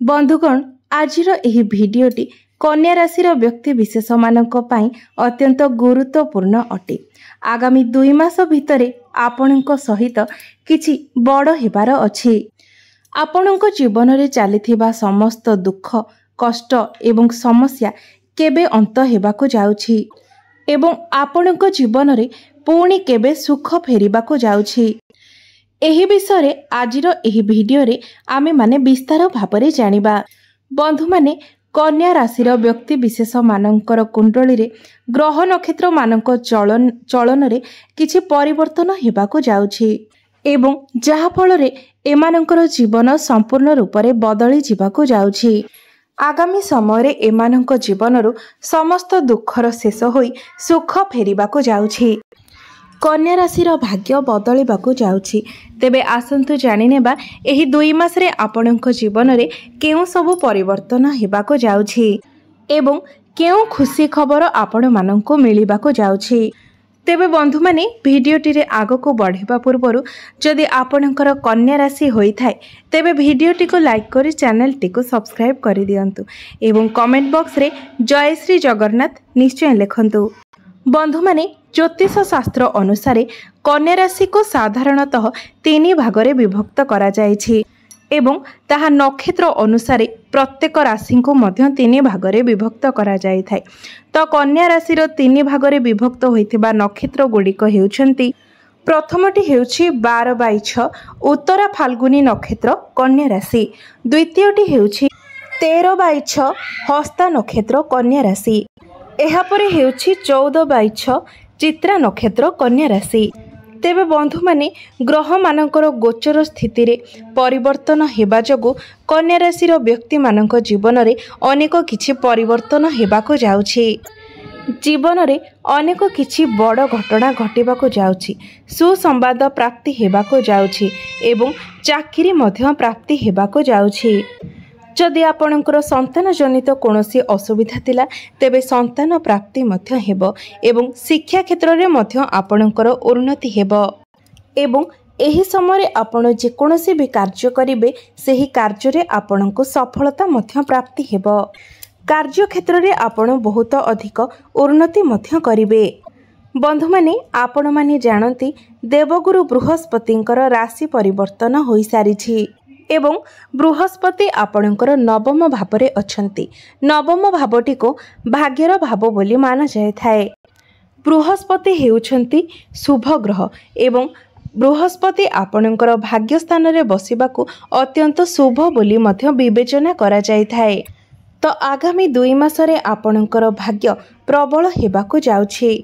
बंधुगण आजिर एही भिडियोटी कन्या राशि व्यक्ति विशेष मानक पई अत्यंत गुरुत्वपूर्ण अटे। आगामी 2 मास भितरे आपणक सहित किछि बड़ हेबार अछि। आपणक जीवन रे चलिथिबा समस्त दुख कष्ट एवं समस्या केबे अंत हेबाकु जाउछि एवं आपणक जीवन रे पुणी केबे सुख फेरिबाकु जाउछि। एही विषय आजिर एही भिडियो रे आमे माने विस्तार भाबरे जानिबा। बंधु माने कन्या राशि व्यक्ति विशेष मानकर कुंडली रे ग्रह नक्षत्र मानक चलन रे किछि परिवर्तन हेबाकु जाउछि एवं जहा फल रे एमानकर जीवन संपूर्ण रूप रे बदली जिबाकु जाउछि। आगामी समय रे एमानक जीवनरु समस्त दुखर शेष होई सुख फेरिबाकु जाउछि। कन्या राशि भाग्य बदलिबाकु जाउछि। तेबे आसंतु जानि नेबा एही 2 मास रे आपणक जीवन रे केउ सब परिवर्तन हेबाकु जाउछि एवं केउ खुशी खबर आपण माननकु मिलिबाकु जाउछि। तेबे बंधु माने भिडियोटी रे आगको बढ़िबा पूर्वरु जदि आपणकर कन्या राशि होई थाए तेबे भिडियोटी को लाइक करी चैनल टी को सब्सक्राइब करि दियंतु एवं कमेंट बॉक्स रे जय श्री जगन्नाथ निश्चय लिखंतु। बंधु माने ज्योतिष शास्त्र अनुसार कन्या राशि को साधारणतः 3 भागरे विभक्त करा जायछि एवं ताहा नक्षत्र अनुसार प्रत्येक राशि को मध्य 3 भागरे विभक्त करा जाय थाए। तो कन्या राशि 3 भागरे विभक्त होइथिबा नक्षत्र गुड़िक हेउछंती। प्रथमटी हेउछि 12/6 उत्तरा फाल्गुनी नक्षत्र कन्या राशि। द्वितीयटी हेउछि 13/6 हस्ता नक्षत्र कन्या राशि। एहापरे हेउछि 14/6 चित्रा नक्षत्र कन्या राशि। तेबे बंधु माने ग्रह मानकर गोचर स्थिति रे परिवर्तन हेबा जगु कन्या राशि व्यक्ति मानक जीवन रे अनेक किछि परिवर्तन हेबाकु जाउछि। जीवन रे अनेक किछि बड़ घटना घटिबाकु जाउछि। सुसंवाद प्राप्ति हेबाकु जाउछि एवं चाकरी मध्य प्राप्ति हेबाकु जाउछि। जदि आपणकर संतान जनित कोनोसी असुविधा थिला तेबे संतान प्राप्ति मध्य हेबो एवं शिक्षा क्षेत्र रे मध्य आपणकर उन्नति हेबो एवं एही समय रे आपण जे कोनोसी भी कार्य करिवे सेही कार्य रे आपणको सफलता मध्य प्राप्ति हेबो। कार्य क्षेत्र रे आपण बहुत अधिक उन्नति मध्य करिवे। बंधु माने आपण माने जानती देवगुरु बृहस्पतिंकर राशि परिवर्तन होई सारिछि एवं बृहस्पति आपणकर नवम भावरे अछंती। नवम भावटी को भाग्यर भाव बोली माना जाय थाए। बृहस्पति हेउछंती शुभ ग्रह एवं बृहस्पति आपणकर भाग्य स्थान रे बसिबाकू अत्यंत शुभ बोली मध्य विवेचना करा जाय थाए। तो आगामी 2 मास रे आपणकर भाग्य प्रबल हेबाकू जाउछि।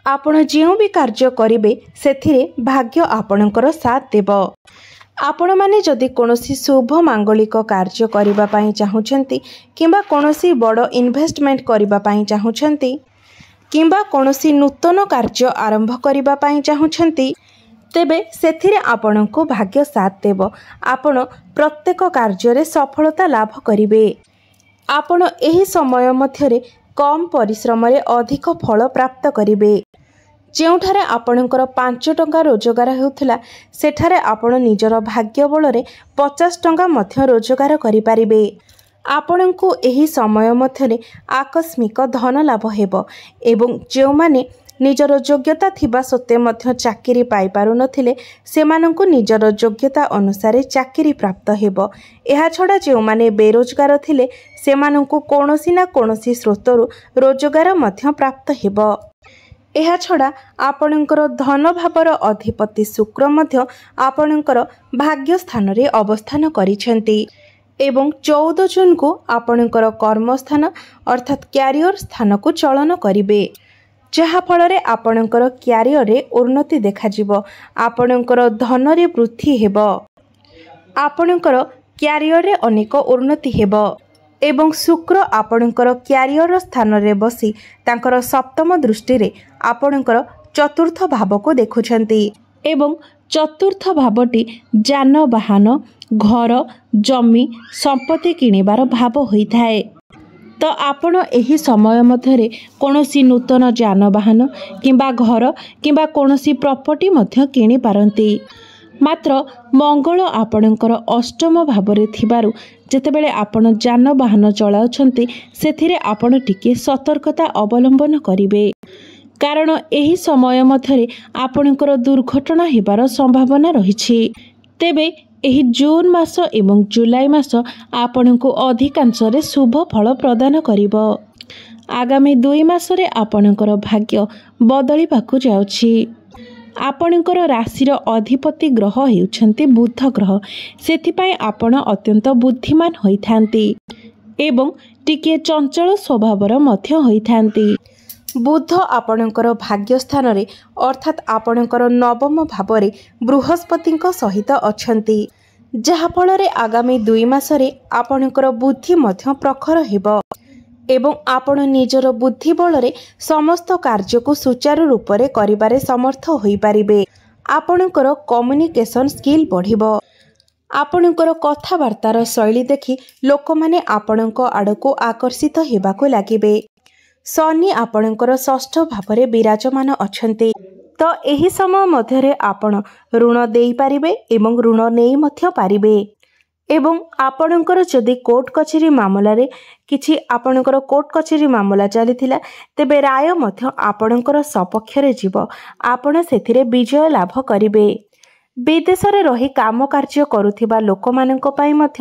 आपण जेउ भी कार्य करिवे सेथिरे भाग्य आपणकर साथ देबो। आपण माने जदि कोनोसी शुभ मांगलिक कार्य करिबा पई चाहुछंती किंबा कोनोसी बड़ इन्वेस्टमेंट करिबा पई चाहुछंती किंबा कोनोसी नूतन कार्य आरंभ करिबा पई चाहुछंती तेबे सेथिरे आपणको भाग्य साथ देबो। आपण प्रत्येक कार्य रे सफलता लाभ करिवे। आपण एही समय मध्यरे कम परिश्रम रे अधिक फल प्राप्त करिवे। जेउठारे आपणकर 5 टंका रोजगार हेउथला सेठारे आपण निजर भाग्य बल रे 50 टंका मध्य रोजगार करि पारिबे। आपणको एही समय मध्यरे आकस्मिक धन लाभ हेबो एवं जेउ माने निजर योग्यता थिबा सत्ते मध्य चाकरी पाई पारु नथिले सेमानंकु निजर योग्यता अनुसार चाकरी प्राप्त हेबो। एहा छडा जेउ माने बेरोजगार थिले सेमानंकु कोनोसी ना कोनोसी स्रोतरु रोजगार मध्य प्राप्त हेबो। एहा छडा आपणकर धन भावर अधिपति शुक्र मध्य आपणकर भाग्य स्थान रे अवस्थान करिसेंती एवं 14 जून को आपणकर कर्मस्थान अर्थात क्यारियर स्थान को चलन करिवे जहा फल रे आपणकर क्यारियर रे उन्नति देखा जिवो। आपणकर धन रे वृद्धि हेबो। आपणकर क्यारियर रे अनेक उन्नति हेबो एवं शुक्र आपणकर क्यारियर स्थान रे बसी तांकर सप्तम दृष्टि रे आपणकर चतुर्थ भाव को देखुछंती एवं चतुर्थ भावटी जान वाहन घर जमी संपत्ति किनिबार भाव होई थाए। तो आपण एही समय मध्यरे कोनोसी नूतन जानवाहन किंबा घर किंबा कोनोसी प्रॉपर्टी मध्य किनि पारंती। मात्र मंगल आपणकर अष्टम भावरे थिबारु ଯେତେବେଳେ ଆପଣ ଯାନବାହନ ଚଳାଉଛନ୍ତି ସେଥିରେ ଆପଣ ଟିକିଏ ସତର୍କତା ଅବଲମ୍ବନ କରିବେ, କାରଣ ଏହି ସମୟ ମଧ୍ୟରେ ଆପଣଙ୍କର ଦୁର୍ଘଟଣା ହେବାର ସମ୍ଭାବନା ରହିଛି। ତେବେ ଏହି ଜୁନ୍ ମାସ ଏବଂ ଜୁଲାଇ ମାସ ଆପଣଙ୍କୁ ଅଧିକାଂଶରେ ଶୁଭ ଫଳ ପ୍ରଦାନ କରିବ। ଆଗାମୀ 2 ମାସରେ ଆପଣଙ୍କର ଭାଗ୍ୟ ବଦଳିବାକୁ ଯାଉଛି। ଆପଣଙ୍କର ରାଶିର ଅଧିପତି ଗ୍ରହ ହେଉଛନ୍ତି ବୁଧ ଗ୍ରହ। ସେଥିପାଇଁ ଆପଣ ଅତ୍ୟନ୍ତ ବୁଦ୍ଧିମାନ ହୋଇଥାନ୍ତି ଏବଂ ଟିକିଏ ଚଞ୍ଚଳ ସ୍ୱଭାବର ମଧ୍ୟ ହୋଇଥାନ୍ତି। ବୁଧ ଆପଣଙ୍କର ଭାଗ୍ୟ ସ୍ଥାନରେ ଅର୍ଥାତ୍ ଆପଣଙ୍କର 9ମ ଭାବରେ ବୃହସ୍ପତିଙ୍କ ସହିତ ଅଛନ୍ତି, ଯାହାଫଳରେ ଆଗାମୀ 2 ମାସରେ ଆପଣଙ୍କର ବୁଦ୍ଧି ମଧ୍ୟ ପ୍ରଖର ହେବ ଏବଂ ଆପଣ ନିଜର ବୁଦ୍ଧି ବଳରେ ସମସ୍ତ କାର୍ଯ୍ୟକୁ ସୁଚାରୁ ରୂପରେ କରିବାରେ ସମର୍ଥ ହୋଇପାରିବେ। ଆପଣଙ୍କର କମ୍ୟୁନିକେସନ୍ ସ୍କିଲ୍ ବଢ଼ିବ। ଆପଣଙ୍କର କଥାବାର୍ତ୍ତାର ଶୈଳୀ ଦେଖି ଲୋକମାନେ ଆପଣଙ୍କ ଆଡ଼କୁ ଆକର୍ଷିତ ହେବାକୁ ଲାଗିବେ। ଶନି ଆପଣଙ୍କର 6ଠ ଭାବରେ ବିରାଜମାନ ଅଛନ୍ତି, ତ ଏହି ସମୟ ମଧ୍ୟରେ ଆପଣ ଋଣ ଦେଇପାରିବେ ଏବଂ ଋଣ ନେଇ ମଧ୍ୟ ପାରିବେ। ଏବଂ ଆପଣଙ୍କର ଯଦି କୋର୍ଟ କଚେରୀ ମାମଲାରେ ଆପଣଙ୍କର କୋର୍ଟ କଚେରୀ ମାମଲା ଚାଲିଥିଲା, ତେବେ ରାୟ ମଧ୍ୟ ଆପଣଙ୍କର ସପକ୍ଷରେ ଯିବ। ଆପଣ ସେଥିରେ ବିଜୟ ଲାଭ କରିବେ। ବିଦେଶରେ ରହି କାମ କାର୍ଯ୍ୟ କରୁଥିବା ଲୋକମାନଙ୍କ ପାଇଁ ମଧ୍ୟ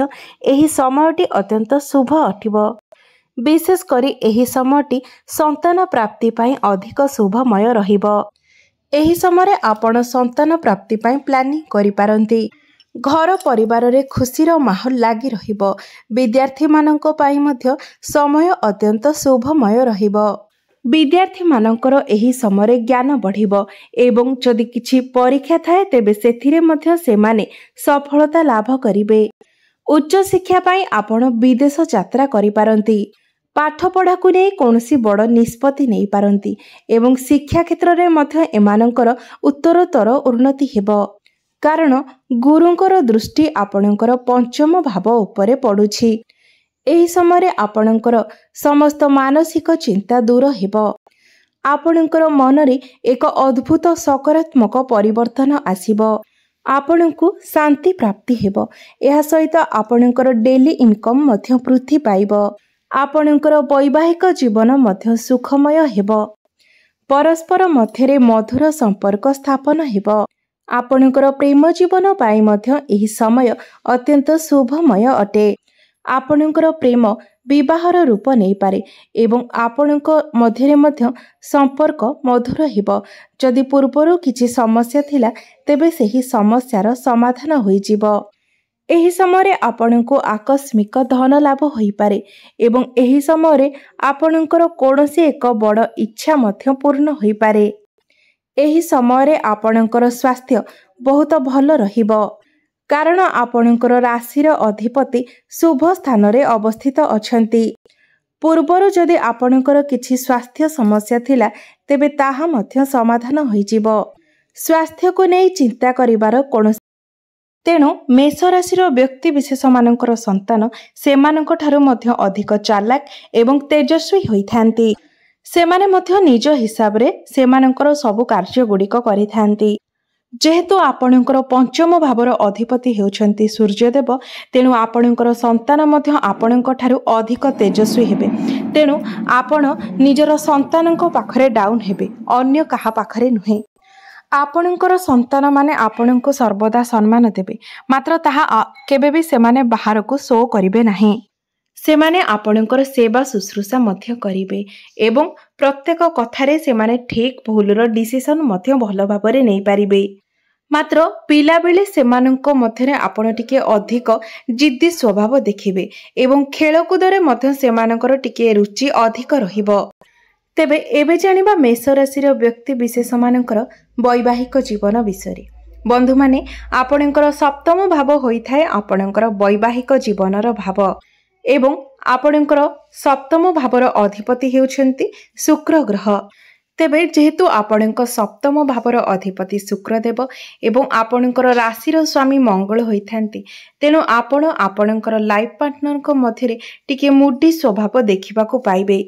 ଏହି ସମୟଟି ଅତ୍ୟନ୍ତ ଶୁଭ ଅଟିବ। ବିଶେଷ କରି ଏହି ସମୟଟି ସନ୍ତାନ ପ୍ରାପ୍ତି ପାଇଁ ଅଧିକ ଶୁଭମୟ ରହିବ। ଏହି ସମୟରେ ଆପଣ ସନ୍ତାନ ପ୍ରାପ୍ତି ପାଇଁ ପ୍ଲାନିଂ କରିପାରନ୍ତି। ଘର ପରିବାରରେ ଖୁସିର ମାହୋଲ ଲାଗି ରହିବ। ବିଦ୍ୟାର୍ଥୀମାନଙ୍କ ପାଇଁ ମଧ୍ୟ ସମୟ ଅତ୍ୟନ୍ତ ଶୁଭମୟ ରହିବ। ବିଦ୍ୟାର୍ଥୀମାନଙ୍କର ଏହି ସମୟରେ ଜ୍ଞାନ ବଢ଼ିବ ଏବଂ ଯଦି କିଛି ପରୀକ୍ଷା ଥାଏ ତେବେ ସେଥିରେ ମଧ୍ୟ ସେମାନେ ସଫଳତା ଲାଭ କରିବେ। ଉଚ୍ଚଶିକ୍ଷା ପାଇଁ ଆପଣ ବିଦେଶ ଯାତ୍ରା କରିପାରନ୍ତି। ପାଠପଢ଼ାକୁ ନେଇ କୌଣସି ବଡ଼ ନିଷ୍ପତ୍ତି ନେଇପାରନ୍ତି ଏବଂ ଶିକ୍ଷା କ୍ଷେତ୍ରରେ ମଧ୍ୟ ଏମାନଙ୍କର ଉତ୍ତରୋତ୍ତର ଉନ୍ନତି ହେବ, କାରଣ ଗୁରୁଙ୍କର ଦୃଷ୍ଟି ଆପଣଙ୍କର 5ମ ଭାବ ଉପରେ ପଡ଼ୁଛି। ଏହି ସମୟରେ ଆପଣଙ୍କର ସମସ୍ତ ମାନସିକ ଚିନ୍ତା ଦୂର ହେବ। ଆପଣଙ୍କର ମନରେ ଏକ ଅଦ୍ଭୁତ ସକାରାତ୍ମକ ପରିବର୍ତ୍ତନ ଆସିବ। ଆପଣଙ୍କୁ ଶାନ୍ତି ପ୍ରାପ୍ତି ହେବ। ଏହା ସହିତ ଆପଣଙ୍କର ଡେଲି ଇନକମ୍ ମଧ୍ୟ ବୃଦ୍ଧି ପାଇବ। ଆପଣଙ୍କର ବୈବାହିକ ଜୀବନ ମଧ୍ୟ ସୁଖମୟ ହେବ। ପରସ୍ପର ମଧ୍ୟରେ ମଧୁର ସମ୍ପର୍କ ସ୍ଥାପନ ହେବ। ଆପଣଙ୍କର ପ୍ରେମ ଜୀବନ ପାଇଁ ମଧ୍ୟ ଏହି ସମୟ ଅତ୍ୟନ୍ତ ଶୁଭମୟ ଅଟେ। ଆପଣଙ୍କର ପ୍ରେମ ବିବାହର ରୂପ ନେଇପାରେ ଏବଂ ଆପଣଙ୍କ ମଧ୍ୟରେ ମଧ୍ୟ ସମ୍ପର୍କ ମଧୁର ହେବ। ଯଦି ପୂର୍ବରୁ କିଛି ସମସ୍ୟା ଥିଲା, ତେବେ ସେହି ସମସ୍ୟାର ସମାଧାନ ହୋଇଯିବ। ଏହି ସମୟରେ ଆପଣଙ୍କୁ ଆକସ୍ମିକ ଧନ ଲାଭ ହୋଇପାରେ ଏବଂ ଏହି ସମୟରେ ଆପଣଙ୍କର କୌଣସି ଏକ ବଡ଼ ଇଚ୍ଛା ମଧ୍ୟ ପୂର୍ଣ୍ଣ ହୋଇପାରେ। ଏହି ସମୟରେ ଆପଣଙ୍କର ସ୍ୱାସ୍ଥ୍ୟ ବହୁତ ଭଲ ରହିବ, କାରଣ ଆପଣଙ୍କର ରାଶିର ଅଧିପତି ଶୁଭ ସ୍ଥାନରେ ଅବସ୍ଥିତ ଅଛନ୍ତି। ପୂର୍ବରୁ ଯଦି ଆପଣଙ୍କର କିଛି ସ୍ୱାସ୍ଥ୍ୟ ସମସ୍ୟା ଥିଲା, ତେବେ ତାହା ମଧ୍ୟ ସମାଧାନ ହୋଇଯିବ। ସ୍ୱାସ୍ଥ୍ୟକୁ ନେଇ ଚିନ୍ତା କରିବାର କୌଣସି ତେଣୁ ମେଷ ରାଶିର ବ୍ୟକ୍ତିବିଶେଷମାନଙ୍କର ସନ୍ତାନ ସେମାନଙ୍କଠାରୁ ମଧ୍ୟ ଅଧିକ ଚାଲାକ ଏବଂ ତେଜସ୍ୱୀ ହୋଇଥାନ୍ତି। ସେମାନେ ମଧ୍ୟ ନିଜ ହିସାବରେ ସେମାନଙ୍କର ସବୁ କାର୍ଯ୍ୟଗୁଡ଼ିକ କରିଥାନ୍ତି। ଯେହେତୁ ଆପଣଙ୍କର 5ମ ଭାବର ଅଧିପତି ହେଉଛନ୍ତି ସୂର୍ଯ୍ୟଦେବ, ତେଣୁ ଆପଣଙ୍କର ସନ୍ତାନ ମଧ୍ୟ ଆପଣଙ୍କଠାରୁ ଅଧିକ ତେଜସ୍ୱୀ ହେବେ। ତେଣୁ ଆପଣ ନିଜର ସନ୍ତାନଙ୍କ ପାଖରେ ଡାଉନ୍ ହେବେ, ଅନ୍ୟ କାହା ପାଖରେ ନୁହେଁ। ଆପଣଙ୍କର ସନ୍ତାନମାନେ ଆପଣଙ୍କୁ ସର୍ବଦା ସମ୍ମାନ ଦେବେ, ମାତ୍ର ତାହା କେବେ ବି ସେମାନେ ବାହାରକୁ ଶୋ କରିବେ ନାହିଁ। ସେମାନେ ଆପଣଙ୍କର ସେବା ଶୁଶ୍ରୂଷା ମଧ୍ୟ କରିବେ ଏବଂ ପ୍ରତ୍ୟେକ କଥାରେ ସେମାନେ ଠିକ୍ ଭୁଲର ଡିସିସନ୍ ମଧ୍ୟ ଭଲ ଭାବରେ ନେଇପାରିବେ। ମାତ୍ର ପିଲାବେଳେ ସେମାନଙ୍କ ମଧ୍ୟରେ ଆପଣ ଟିକେ ଅଧିକ ଜିଦ୍ଦି ସ୍ୱଭାବ ଦେଖିବେ ଏବଂ ଖେଳକୁଦରେ ମଧ୍ୟ ସେମାନଙ୍କର ଟିକେ ରୁଚି ଅଧିକ ରହିବ। ତେବେ ଏବେ ଜାଣିବା ମେଷ ରାଶିର ବ୍ୟକ୍ତିବିଶେଷମାନଙ୍କର ବୈବାହିକ ଜୀବନ ବିଷୟରେ। ବନ୍ଧୁମାନେ, ଆପଣଙ୍କର 7ମ ଭାବ ହୋଇଥାଏ ଆପଣଙ୍କର ବୈବାହିକ ଜୀବନର ଭାବ ଏବଂ ଆପଣଙ୍କର 7ମ ଭାବର ଅଧିପତି ହେଉଛନ୍ତି ଶୁକ୍ର ଗ୍ରହ। ତେବେ ଯେହେତୁ ଆପଣଙ୍କ 7ମ ଭାବର ଅଧିପତି ଶୁକ୍ରଦେବ ଏବଂ ଆପଣଙ୍କର ରାଶିର ସ୍ୱାମୀ ମଙ୍ଗଳ ହୋଇଥାନ୍ତି, ତେଣୁ ଆପଣ ଆପଣଙ୍କର ଲାଇଫ୍ ପାର୍ଟନରଙ୍କ ମଧ୍ୟରେ ଟିକେ ମୁଡି ସ୍ୱଭାବ ଦେଖିବାକୁ ପାଇବେ।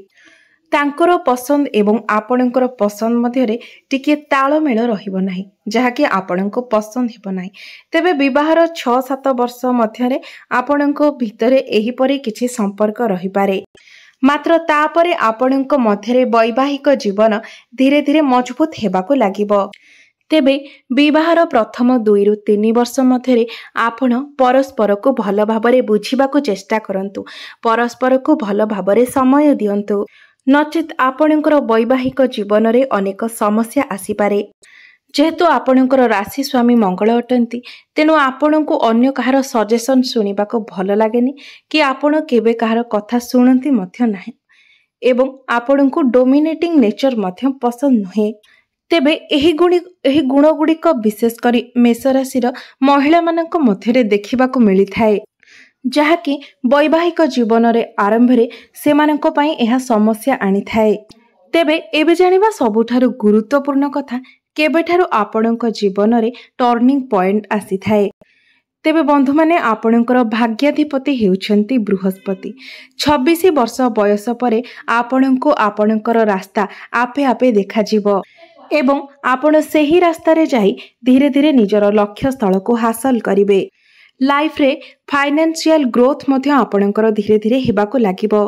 तांकर पसंद एवं आपणकर पसंद मध्यरे टिके तालमेल रहिबो नाही जहाँकि आपणको पसंद हेबो नाही। तेबे विवाहर 6-7 वर्ष मध्यरे आपणको भितरे एहिपरि किछि संपर्क रहि पारे, मात्र तापरे आपणको मध्यरे वैवाहिक जीवन धीरे धीरे मजबूत हेबाको लागिबो। तेबे विवाहर प्रथम 2 ରୁ 3 वर्ष मध्यरे आपण परस्पर को भल भाबरे बुझिबाको चेष्टा करंतु, परस्पर को भल भाबरे समय दियंतु, नचेत आपणकर वैवाहिक जीवन रे अनेक समस्या आसीपारे। जेहेतु आपणकर राशि स्वामी मंगल अटंती, तेणु आपणको अन्य कहार सजेशन सुनिबाको भल लागेनी कि आपण केबे कहार कथा सुनंती मध्य नाही एवं आपणको डोमिनेटिंग नेचर मध्य पसंद नुहे। तेबे एही गुण गुड़िक विशेष करी मेष राशिर महिला मानक मध्यरे देखिबाको मिलिथाए, जहाँकि वैवाहिक जीवन रे आरंभ रे सेमानक पई एहा समस्या आनी थाए। तेबे एबे जानिबा सबुठारु गुरुत्वपूर्ण कथा केबेठारु आपणक जीवन रे टर्निंग पॉइंट आसी थाए। तेबे बंधु माने आपणकर भाग्याधिपति हेउछंती बृहस्पति। 26 वर्ष बयस परे आपणको आपणकर रास्ता आपे आपे देखा जिवो एवं आपण सेही रास्ता रे जाई धीरे धीरे निजर लक्ष्य स्थल को हासिल करिवे। लाइफ रे फाइनेंशियल ग्रोथ मध्य आपणकर धीरे धीरे हेबाको लागिबो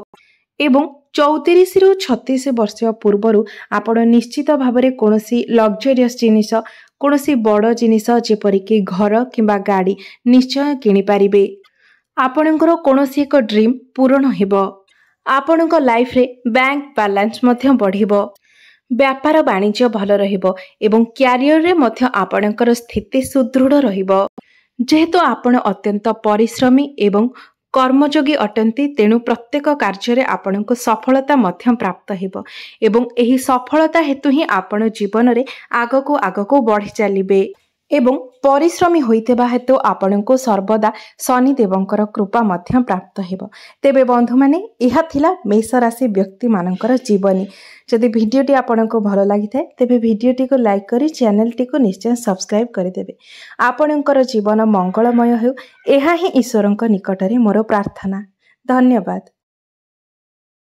एवं 34 ରୁ 36 वर्ष पूर्वरु आपण निश्चित भाबरे कोनोसी लग्जरियस जिनिस, कोनोसी बड़ जिनिस जेपरिक घर किंबा गाड़ी निश्चय किनि पारिबे। आपणकर कोनोसी एक ड्रीम पूर्ण हेबो। आपणक लाइफ रे बैंक बैलेंस मध्य बढ़िबो, व्यापार वाणिज्य भल रहिबो एवं क्यारियर रे मध्य आपणकर स्थिति सुदृढ़ रहिबो। जेहेतु आपण अत्यंत परिश्रमी एवं कर्मयोगी अटंती, तेणु प्रत्येक कार्य रे आपणको सफलता मध्य प्राप्त हेबो एवं एही सफलता हेतु ही आपण जीवन रे आगको आगको बढ़ी चलिबे एवं परिश्रमी होइतेबा हेतु आपणको सर्वदा शनि देवंकर कृपा मध्य प्राप्त हेबो। तेबे बंधु माने एहा थिला मेष राशि व्यक्ति मानकर जीवनी। जदि भिडियोटी आपणको भल लागिथाय तेबे भिडियोटी को लाइक करी चैनल टी को निश्चय सब्सक्राइब करि देबे। आपणकर जीवन मंगलमय हेउ, एहा ही ईश्वरଙ୍କ निकटरे मोर प्रार्थना। धन्यवाद।